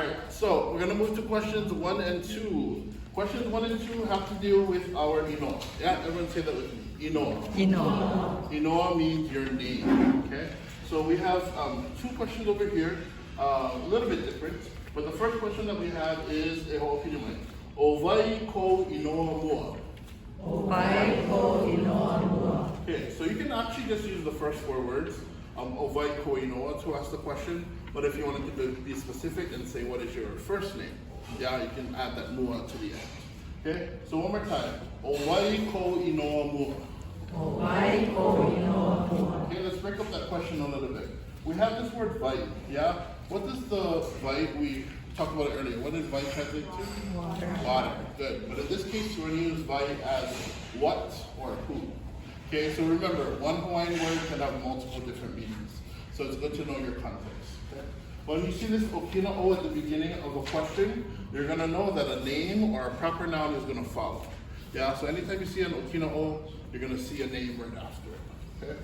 right, so we're going to move to questions 1 and 2. Questions 1 and 2 have to deal with our inoa. Yeah, everyone say that with me. Inoa. Inoa. Inoa means your name. Okay, so we have 2 questions over here, a little bit different. But the first question that we have is a whole opinion. Owai ko inoa mua. Owai ko inoa mua. Okay, so you can actually just use the first 4 words, owai ko inoa, to ask the question. But if you wanted to be specific and say what is your first name, yeah, you can add that mua to the end. Okay, so one more time. Owai ko inoa mua. Owai ko inoa mua. Okay, let's break up that question a little bit. We have this word vai, yeah? What does the vai, we talked about it earlier, what does vai translate to? Water. Water, good. But in this case, we're going to use vai as what or who. Okay, so remember, one Hawaiian word can have multiple different meanings. So it's good to know your context. Okay? When you see this okina'o at the beginning of a question, you're going to know that a name or a proper noun is going to follow. Yeah, so anytime you see an okina'o, you're going to see a name right after it. Okay?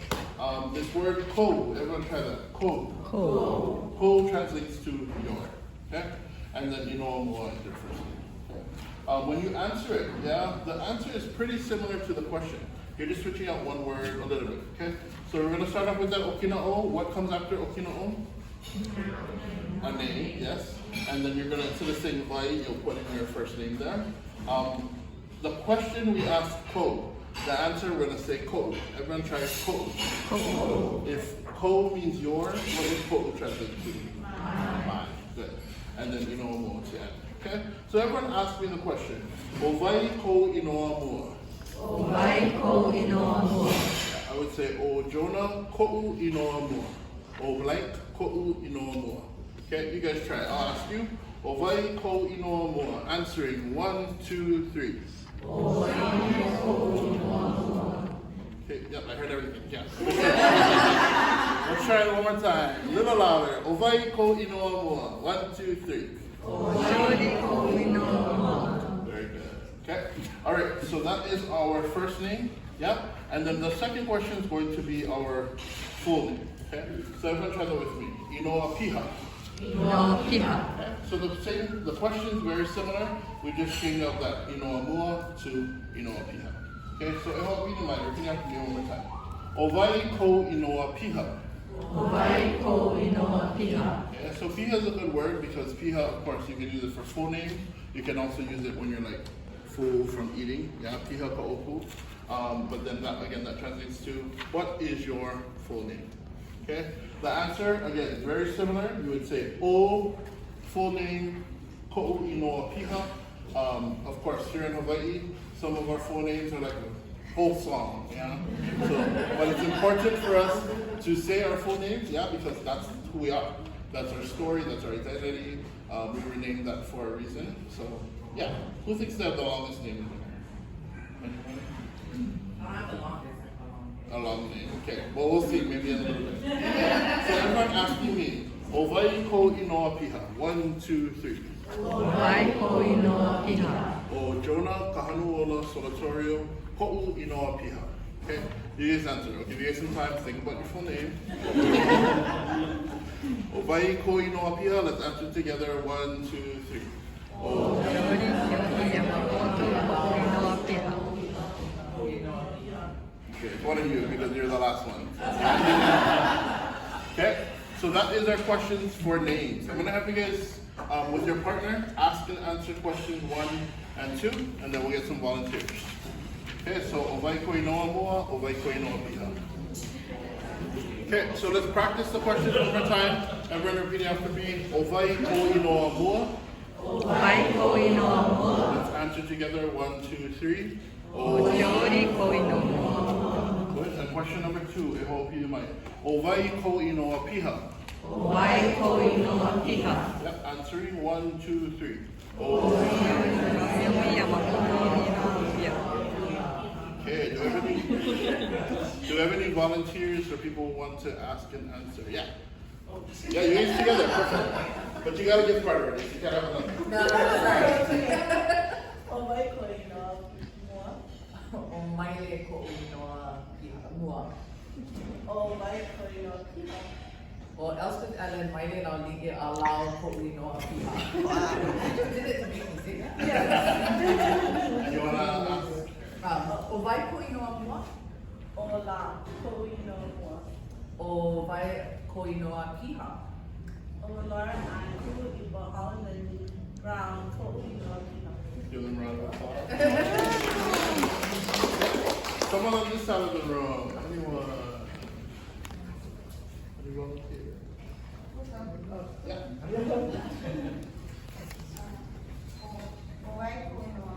This word ko, everyone try that. Ko. Ko. Ko translates to your. Okay? And then inoa mua is your first name. Okay? When you answer it, yeah, the answer is pretty similar to the question. You're just switching out one word a little bit. Okay? So we're going to start off with that okina'o. What comes after okina'o? A name, yes. And then you're going to, instead of saying vai, you'll put in your first name there. The question we asked ko. The answer we're going to say ko. Everyone try ko. Ko. If ko means your, what does ko translate to? Mine. Good. And then inoa mua to end. Okay? So everyone ask me the question. Owai ko inoa mua. Owai ko inoa mua. I would say o Jonah ko'u inoa mua. O blank ko'u inoa mua. Okay, you guys try. I'll ask you. Owai ko inoa mua. Answering 1, 2, 3. Owai ko inoa mua. Okay, yep, I heard everything. Yeah. Let's try it one more time. A little louder. Owai ko inoa mua. 1, 2, 3. Ojori ko inoa mua. Very good. Okay. All right. So that is our first name. Yeah. And then the second question is going to be our full name. Okay. So everyone try that with me. Inoa piha. Inoa piha. Okay. So the question is very similar. We just changed out that inoa mua to inoa piha. Okay. So I hope you mind. Repeat after me one more time. Owai ko inoa piha. Owai ko inoa piha. Okay. So piha is a good word because piha, of course, you can use it for full name. You can also use it when you're like full from eating. Yeah. Piha ka'opu. But then that, again, that translates to what is your full name? Okay. The answer, again, is very similar. You would say o, full name, ko'u inoa piha. Of course, here in Hawaii, some of our full names are like a whole song, yeah? So, but it's important for us to say our full names, yeah, because that's who we are. That's our story, that's our identity. We were named that for a reason. So, yeah. Who thinks they have the longest name in here? A long name, okay. Well, we'll see, maybe in a little bit. So everyone asking me, owai ko inoa piha. 1, 2, 3. Owai ko inoa piha. O Kumu Kahanu Solatoria, ho'u inoa piha. Okay, you guys answer. I'll give you guys some time to think about your full name. Owai ko inoa piha, let's answer together. 1, 2, 3. Ojori ko Yamamoto ko inoa piha. Okay, it's one of you because you're the last one. Okay, so that is our questions for names. I'm going to have you guys, with your partner, ask and answer questions 1 and 2, and then we'll get some volunteers. Okay, so owai ko inoa mua, owai ko inoa piha. Okay, so let's practice the questions one more time. Everyone repeating after me. Owai ko inoa mua. Owai ko inoa mua. Let's answer together. 1, 2, 3. Ojori ko inoa mua. Good. And question number 2, I hope you might. Owai ko inoa piha. Owai ko inoa piha. Yep, answering 1, 2, 3. Ojori ko Yamamoto inoa piha. Okay, do we have any volunteers or people who want to ask and answer? Yeah. Yeah, you guys together, perfect. But you gotta get part of it. You can't have enough. No, sorry. Owai ko inoa mua. Omaile ko inoa piha mua. Owai ko inoa piha. Or Elspeth Ellen, Maile Lau Lige Alau Ko'u Inoa Piha. Wow. You did it to make me say that. And you wanna ask? Owai Ko'u Inoa Mua? Ola ko'u inoa mua. Owai Ko'u Inoa Piha? Ola and ko'u iba haunan ground ko'u inoa piha. Give them a round of applause. Someone on this side of the room. Anyone? Any volunteer? Yeah. Owai ko'u inoa